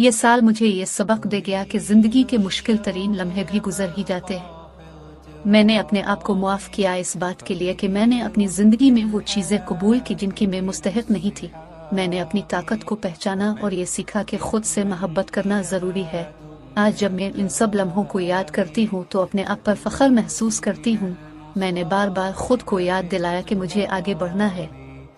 ये साल मुझे ये सबक दे गया कि जिंदगी के मुश्किल तरीन लम्हे भी गुजर ही जाते हैं। मैंने अपने आप को मुआफ किया इस बात के लिए कि मैंने अपनी जिंदगी में वो चीजें कबूल की जिनकी मैं मुस्तहिक नहीं थी। मैंने अपनी ताकत को पहचाना और ये सीखा कि खुद से मोहब्बत करना जरूरी है। आज जब मैं इन सब लम्हों को याद करती हूँ तो अपने आप पर फख्र महसूस करती हूँ। मैंने बार बार खुद को याद दिलाया कि मुझे आगे बढ़ना है,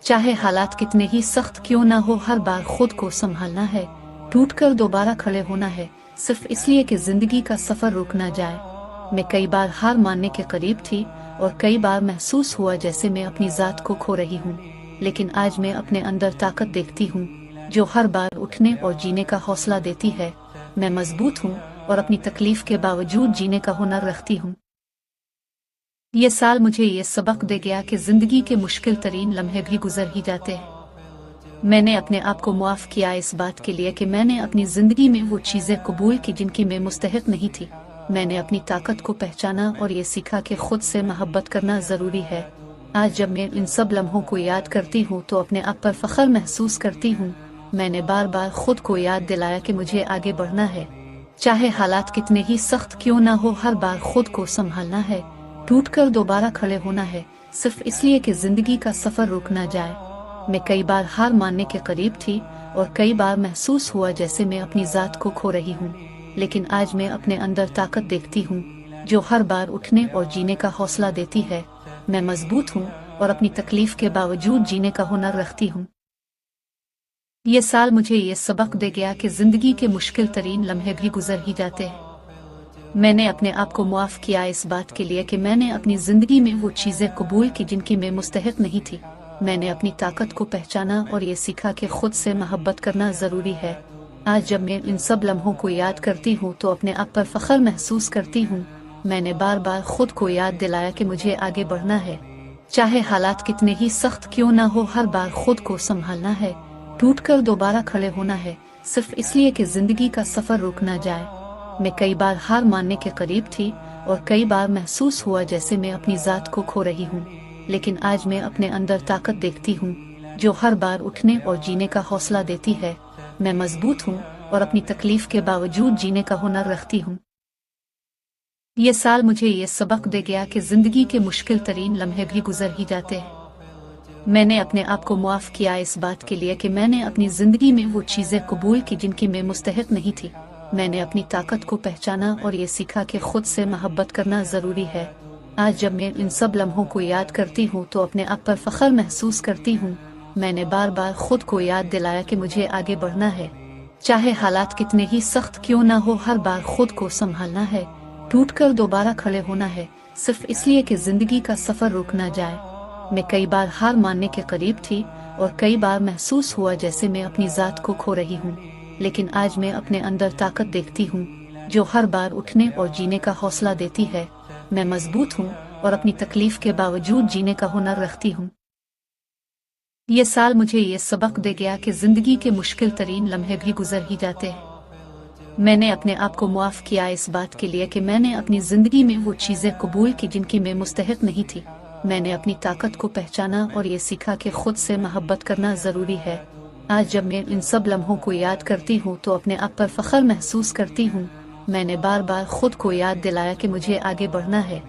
चाहे हालात कितने ही सख्त क्यों ना हो। हर बार खुद को संभालना है, टूटकर दोबारा खड़े होना है, सिर्फ इसलिए कि जिंदगी का सफर रुक ना जाए। मैं कई बार हार मानने के करीब थी और कई बार महसूस हुआ जैसे मैं अपनी जात को खो रही हूँ, लेकिन आज मैं अपने अंदर ताकत देखती हूँ जो हर बार उठने और जीने का हौसला देती है। मैं मजबूत हूँ और अपनी तकलीफ के बावजूद जीने का हुनर रखती हूँ। ये साल मुझे ये सबक दे गया कि जिंदगी के मुश्किल तरीन लम्हे भी गुजर ही जाते हैं। मैंने अपने आप को मुआफ किया इस बात के लिए कि मैंने अपनी जिंदगी में वो चीजें कबूल की जिनकी मैं मुस्तहिक नहीं थी। मैंने अपनी ताकत को पहचाना और ये सीखा कि खुद से मोहब्बत करना जरूरी है। आज जब मैं इन सब लम्हों को याद करती हूँ तो अपने आप पर फख्र महसूस करती हूँ। मैंने बार बार खुद को याद दिलाया कि मुझे आगे बढ़ना है, चाहे हालात कितने ही सख्त क्यों ना हो। हर बार खुद को संभालना है, टूटकर दोबारा खड़े होना है, सिर्फ इसलिए कि जिंदगी का सफर रुक ना जाए। मैं कई बार हार मानने के करीब थी और कई बार महसूस हुआ जैसे मैं अपनी जात को खो रही हूँ, लेकिन आज मैं अपने अंदर ताकत देखती हूँ जो हर बार उठने और जीने का हौसला देती है। मैं मजबूत हूँ और अपनी तकलीफ के बावजूद जीने का हुनर रखती हूँ। ये साल मुझे ये सबक दे गया कि जिंदगी के मुश्किल तरीन लम्हे भी गुजर ही जाते हैं। मैंने अपने आप को मुआफ किया इस बात के लिए कि मैंने अपनी जिंदगी में वो चीजें कबूल की जिनकी मैं मुस्तहिक नहीं थी। मैंने अपनी ताकत को पहचाना और ये सीखा कि खुद से मोहब्बत करना जरूरी है। आज जब मैं इन सब लम्हों को याद करती हूँ तो अपने आप पर फख्र महसूस करती हूँ। मैंने बार बार खुद को याद दिलाया कि मुझे आगे बढ़ना है, चाहे हालात कितने ही सख्त क्यों ना हो। हर बार खुद को संभालना है, टूटकर दोबारा खड़े होना है, सिर्फ इसलिए कि जिंदगी का सफर रुक ना जाए। मैं कई बार हार मानने के करीब थी और कई बार महसूस हुआ जैसे मैं अपनी जात को खो रही हूँ, लेकिन आज मैं अपने अंदर ताकत देखती हूँ जो हर बार उठने और जीने का हौसला देती है। मैं मजबूत हूँ और अपनी तकलीफ के बावजूद जीने का हुनर रखती हूँ। ये साल मुझे ये सबक दे गया कि जिंदगी के मुश्किल तरीन लम्हे भी गुजर ही जाते हैं। मैंने अपने आप को मुआफ किया इस बात के लिए कि मैंने अपनी जिंदगी में वो चीजें कबूल की जिनकी मैं मुस्तहिक नहीं थी। मैंने अपनी ताकत को पहचाना और ये सीखा कि खुद से मोहब्बत करना जरूरी है। आज जब मैं इन सब लम्हों को याद करती हूँ तो अपने आप पर फख्र महसूस करती हूँ। मैंने बार बार खुद को याद दिलाया कि मुझे आगे बढ़ना है, चाहे हालात कितने ही सख्त क्यों ना हो। हर बार खुद को संभालना है, टूटकर दोबारा खड़े होना है, सिर्फ इसलिए कि जिंदगी का सफर रुक ना जाए। मैं कई बार हार मानने के करीब थी और कई बार महसूस हुआ जैसे मैं अपनी जात को खो रही हूँ, लेकिन आज मैं अपने अंदर ताकत देखती हूँ जो हर बार उठने और जीने का हौसला देती है। मैं मजबूत हूँ और अपनी तकलीफ के बावजूद जीने का हुनर रखती हूँ। ये साल मुझे ये सबक दे गया कि जिंदगी के मुश्किल तरीन लम्हे भी गुजर ही जाते हैं। मैंने अपने आप को मुआफ किया इस बात के लिए कि मैंने अपनी जिंदगी में वो चीजें कबूल की जिनकी मैं मुस्तहिक नहीं थी। मैंने अपनी ताकत को पहचाना और ये सीखा कि खुद से मोहब्बत करना जरूरी है। आज जब मैं इन सब लम्हों को याद करती हूँ तो अपने आप पर फख्र महसूस करती हूँ। मैंने बार बार खुद को याद दिलाया कि मुझे आगे बढ़ना है,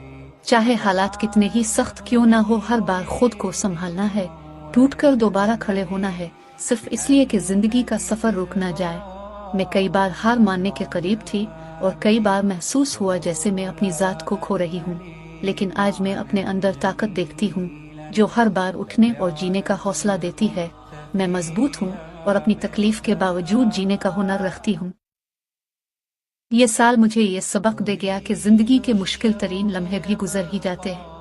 चाहे हालात कितने ही सख्त क्यों ना हो। हर बार खुद को संभालना है, टूटकर दोबारा खड़े होना है, सिर्फ इसलिए कि जिंदगी का सफर रुक ना जाए। मैं कई बार हार मानने के करीब थी और कई बार महसूस हुआ जैसे मैं अपनी जात को खो रही हूँ, लेकिन आज मैं अपने अंदर ताकत देखती हूँ जो हर बार उठने और जीने का हौसला देती है। मैं मजबूत हूँ और अपनी तकलीफ के बावजूद जीने का हुनर रखती हूँ। ये साल मुझे ये सबक दे गया कि जिंदगी के मुश्किल तरीन लम्हे भी गुजर ही जाते हैं।